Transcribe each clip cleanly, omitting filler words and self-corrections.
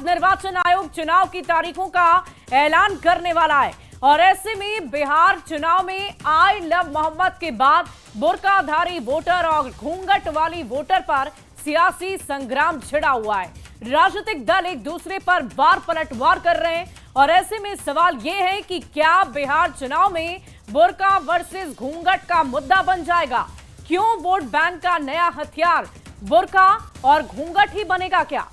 निर्वाचन आयोग चुनाव की तारीखों का ऐलान करने वाला है और ऐसे में बिहार चुनाव में आई लव मोहम्मद के बाद बुर्काधारी वोटर और घूंघट वाली वोटर पर सियासी संग्राम छिड़ा हुआ है। राजनीतिक दल एक दूसरे पर वार पलटवार कर रहे हैं और ऐसे में सवाल यह है कि क्या बिहार चुनाव में बुर्का वर्सेस घूंघट का मुद्दा बन जाएगा? क्यों वोट बैंक का नया हथियार बुर्का और घूंघट ही बनेगा क्या?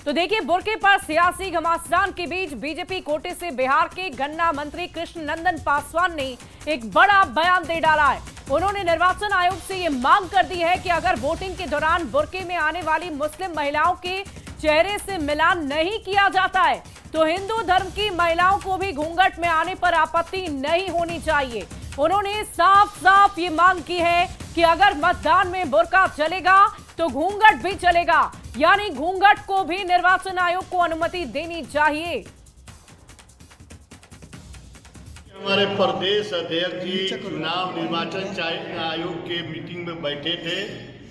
तो देखिए, बुर्के पर सियासी घमासान के बीच बीजेपी कोटे से बिहार के गन्ना मंत्री कृष्ण नंदन पासवान ने एक बड़ा बयान दे डाला है। उन्होंने निर्वाचन आयोग से ये मांग कर दी है कि अगर वोटिंग के दौरान बुर्के में आने वाली मुस्लिम महिलाओं के चेहरे से मिलान नहीं किया जाता है तो हिंदू धर्म की महिलाओं को भी घूंघट में आने पर आपत्ति नहीं होनी चाहिए। उन्होंने साफ साफ ये मांग की है कि अगर मतदान में बुर्का चलेगा तो घूंघट भी चलेगा, यानी घूंघट को भी निर्वाचन आयोग को अनुमति देनी चाहिए। हमारे प्रदेश अध्यक्ष जी चुनाव निर्वाचन आयोग के मीटिंग में बैठे थे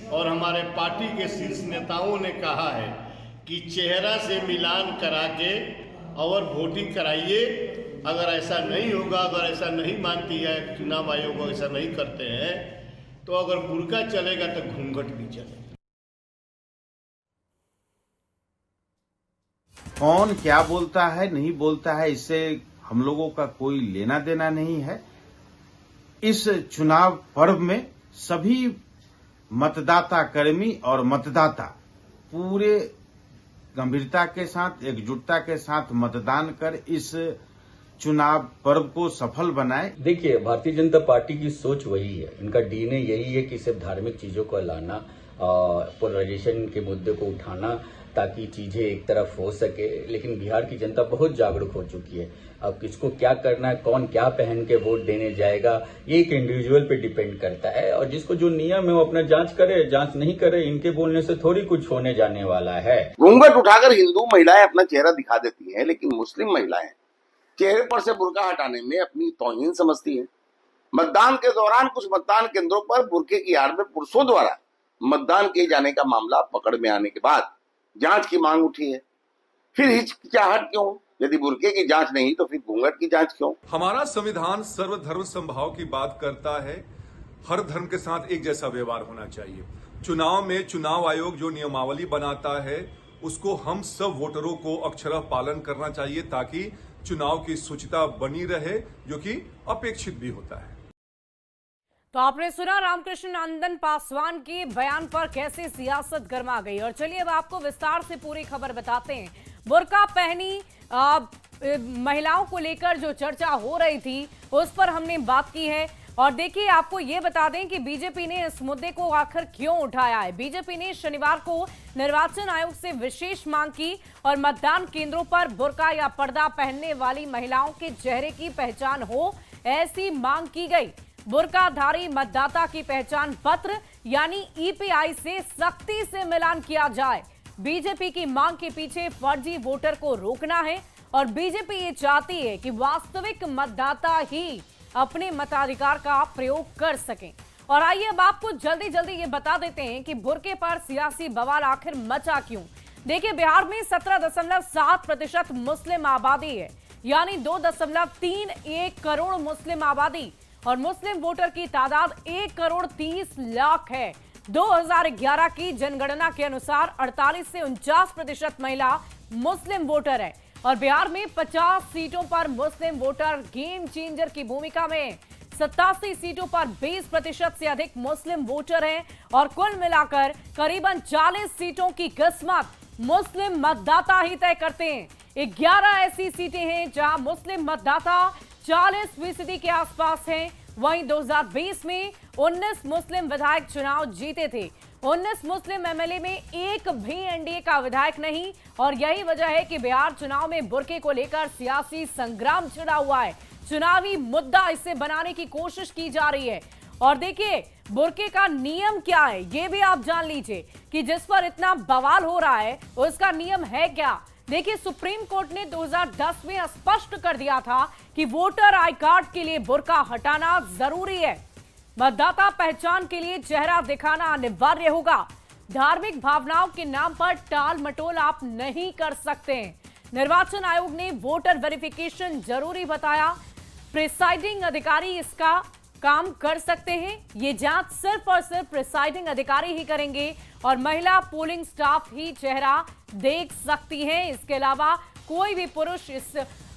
और हमारे पार्टी के शीर्ष नेताओं ने कहा है कि चेहरा से मिलान करा के और वोटिंग कराइए। अगर ऐसा नहीं होगा, अगर ऐसा नहीं मानती है चुनाव आयोग, ऐसा नहीं करते हैं तो अगर बुर्का चलेगा तो घूंघट भी चलेगा। कौन क्या बोलता है नहीं बोलता है इससे हम लोगों का कोई लेना देना नहीं है। इस चुनाव पर्व में सभी मतदाता कर्मी और मतदाता पूरे गंभीरता के साथ, एकजुटता के साथ मतदान कर इस चुनाव पर्व को सफल बनाए। देखिए, भारतीय जनता पार्टी की सोच वही है, इनका डीएनए यही है कि सिर्फ धार्मिक चीजों को लाना, पोलराइजेशन के मुद्दे को उठाना ताकि चीजें एक तरफ हो सके। लेकिन बिहार की जनता बहुत जागरूक हो चुकी है। अब किसको क्या करना है, कौन क्या पहन के वोट देने जाएगा, ये एक इंडिविजुअल पे डिपेंड करता है और जिसको जो नियम है वो अपना जांच करे, जांच नहीं करे, इनके बोलने से थोड़ी कुछ होने जाने वाला है। घूंघट उठाकर हिंदू महिलाएं अपना चेहरा दिखा देती है, लेकिन मुस्लिम महिलाएं चेहरे पर से बुर्का हटाने में अपनी तौहीन समझती है। मतदान के दौरान कुछ मतदान केंद्रों पर बुर्के की आड़ में पुरुषों द्वारा मतदान किए जाने का मामला पकड़ में आने के बाद जांच की मांग उठी है। फिर हिचकिचाहट क्यों? यदि बुर्के की जांच नहीं तो फिर घूंघट की जांच क्यों? हमारा संविधान सर्वधर्म समभाव की बात करता है। हर धर्म के साथ एक जैसा व्यवहार होना चाहिए। चुनाव में चुनाव आयोग जो नियमावली बनाता है उसको हम सब वोटरों को अक्षरशः पालन करना चाहिए ताकि चुनाव की शुचिता बनी रहे, जो कि अपेक्षित भी होता है। तो आपने सुना रामकृष्ण नंदन पासवान के बयान पर कैसे सियासत गर्मा गई। और चलिए अब आपको विस्तार से पूरी खबर बताते हैं। बुर्का पहनी महिलाओं को लेकर जो चर्चा हो रही थी उस पर हमने बात की है। और देखिए, आपको ये बता दें कि बीजेपी ने इस मुद्दे को आखिर क्यों उठाया है। बीजेपी ने शनिवार को निर्वाचन आयोग से विशेष मांग की और मतदान केंद्रों पर बुर्का या पर्दा पहनने वाली महिलाओं के चेहरे की पहचान हो, ऐसी मांग की गई। बुर्काधारी मतदाता की पहचान पत्र यानी ईपीआई से सख्ती से मिलान किया जाए। बीजेपी की मांग के पीछे फर्जी वोटर को रोकना है और बीजेपी ये चाहती है कि वास्तविक मतदाता ही अपने मताधिकार का प्रयोग कर सकें। और आइए अब आपको जल्दी जल्दी ये बता देते हैं कि बुर्के पर सियासी बवाल आखिर मचा क्यों। देखिए, बिहार में 17.7% मुस्लिम आबादी है, यानी 2.31 करोड़ मुस्लिम आबादी और मुस्लिम वोटर की तादाद 1,30,00,000 है। 2011 की जनगणना के अनुसार 48 से 49% महिला मुस्लिम वोटर है और बिहार में 50 सीटों पर मुस्लिम वोटर गेम चेंजर की भूमिका में। 87 सीटों पर 20% से अधिक मुस्लिम वोटर हैं और कुल मिलाकर करीबन 40 सीटों की किस्मत मुस्लिम मतदाता ही तय करते हैं। 11 ऐसी सीटें हैं जहां मुस्लिम मतदाता 40% के आसपास हैं। वहीं 2020 में 19 मुस्लिम विधायक चुनाव जीते थे। 19 मुस्लिम एमएलए में एक भी एनडीए का विधायक नहीं और यही वजह है कि बिहार चुनाव में बुर्के को लेकर सियासी संग्राम छिड़ा हुआ है। चुनावी मुद्दा इसे बनाने की कोशिश की जा रही है। और देखिए, बुर्के का नियम क्या है ये भी आप जान लीजिए कि जिस पर इतना बवाल हो रहा है उसका नियम है क्या। देखिए, सुप्रीम कोर्ट ने 2010 में स्पष्ट कर दिया था कि वोटर आई कार्ड के लिए बुर्का हटाना जरूरी है। मतदाता पहचान के लिए चेहरा दिखाना अनिवार्य होगा। धार्मिक भावनाओं के नाम पर टाल मटोल आप नहीं कर सकते हैं। निर्वाचन आयोग ने वोटर वेरिफिकेशन जरूरी बताया। प्रिसाइडिंग अधिकारी इसका काम कर सकते हैं। ये जांच सिर्फ और सिर्फ प्रिसाइडिंग अधिकारी ही करेंगे और महिला पोलिंग स्टाफ ही चेहरा देख सकती है। इसके अलावा कोई भी पुरुष इस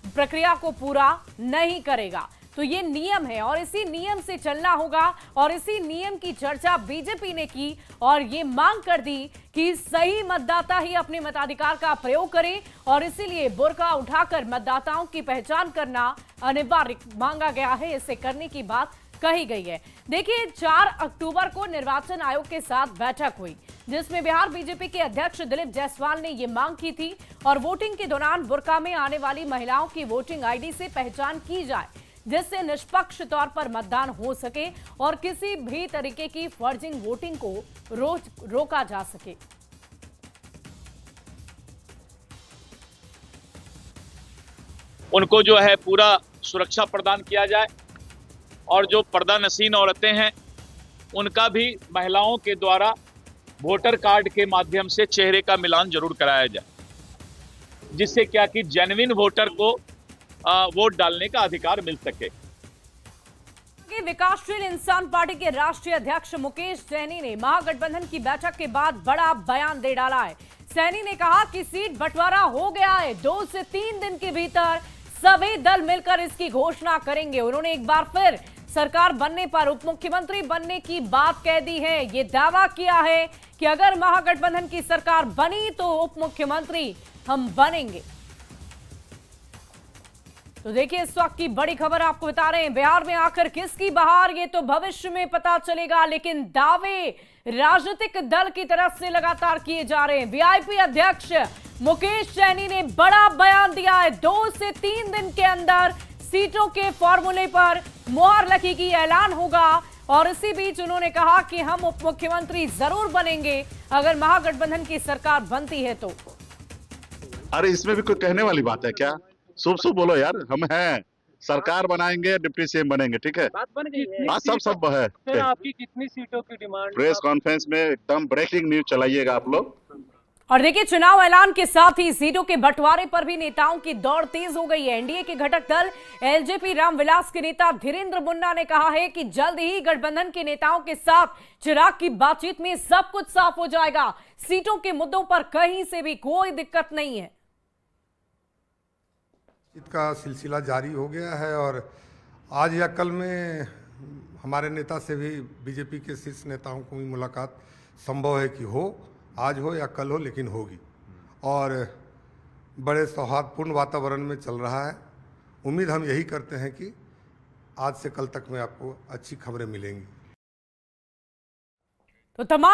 प्रक्रिया को पूरा नहीं करेगा। तो ये नियम है और इसी नियम से चलना होगा और इसी नियम की चर्चा बीजेपी ने की और ये मांग कर दी कि सही मतदाता ही अपने मताधिकार का प्रयोग करे और इसीलिए बुर्का उठाकर मतदाताओं की पहचान करना अनिवार्य मांगा गया है। इसे करने की बात कही गई है। देखिए, 4 अक्टूबर को निर्वाचन आयोग के साथ बैठक हुई जिसमें बिहार बीजेपी के अध्यक्ष दिलीप जायसवाल ने यह मांग की थी और वोटिंग के दौरान बुर्का में आने वाली महिलाओं की वोटिंग आईडी से पहचान की जाए जिससे निष्पक्ष तौर पर मतदान हो सके और किसी भी तरीके की फर्जिंग वोटिंग को रोका जा सके। उनको जो है पूरा सुरक्षा प्रदान किया जाए और जो पर्दा नशीन औरतें हैं उनका भी महिलाओं के द्वारा वोटर कार्ड के माध्यम से चेहरे का मिलान जरूर कराया जाए जिससे क्या कि जेन्युइन वोटर को वोट डालने का अधिकार मिल सके। विकासशील इंसान पार्टी के राष्ट्रीय अध्यक्ष मुकेश सैनी ने महागठबंधन की बैठक के बाद बड़ा बयान दे डाला है। सैनी ने कहा कि सीट बंटवारा हो गया है, 2 से 3 दिन के भीतर सभी दल मिलकर इसकी घोषणा करेंगे। उन्होंने एक बार फिर सरकार बनने पर उप मुख्यमंत्री बनने की बात कह दी है। ये दावा किया है कि अगर महागठबंधन की सरकार बनी तो उप मुख्यमंत्री हम बनेंगे। तो देखिए, इस वक्त की बड़ी खबर आपको बता रहे हैं। बिहार में आखिर किसकी बहार, ये तो भविष्य में पता चलेगा, लेकिन दावे राजनीतिक दल की तरफ से लगातार किए जा रहे हैं। वीआईपी अध्यक्ष मुकेश सैनी ने बड़ा बयान दिया है। 2 से 3 दिन के अंदर सीटों के फॉर्मूले पर मुहर लगेगी, ऐलान होगा और इसी बीच उन्होंने कहा कि हम उप मुख्यमंत्री जरूर बनेंगे अगर महागठबंधन की सरकार बनती है तो। अरे इसमें भी कोई कहने वाली बात है क्या? शुभ शुभ बोलो यार, हम हैं, सरकार बनाएंगे, डिप्टी सीएम बनेंगे, ठीक है? बात बन गई है। हाँ, सब है। फिर आपकी कितनी सीटों की डिमांड? प्रेस कॉन्फ्रेंस में एकदम ब्रेकिंग न्यूज चलाइएगा आप लोग। और देखिए, चुनाव ऐलान के साथ ही सीटों के बंटवारे पर भी नेताओं की दौड़ तेज हो गई है। एनडीए के घटक दल एलजेपी रामविलास के नेता धीरेन्द्र मुन्ना ने कहा है कि जल्द ही गठबंधन के नेताओं के साथ चिराग की बातचीत में सब कुछ साफ हो जाएगा। सीटों के मुद्दों पर कहीं से भी कोई दिक्कत नहीं है। इसका सिलसिला जारी हो गया है और आज या कल में हमारे नेता से भी, बीजेपी के शीर्ष नेताओं को भी मुलाकात संभव है कि हो, आज हो या कल हो, लेकिन होगी और बड़े सौहार्दपूर्ण वातावरण में चल रहा है। उम्मीद हम यही करते हैं कि आज से कल तक में आपको अच्छी खबरें मिलेंगी। तो तमाम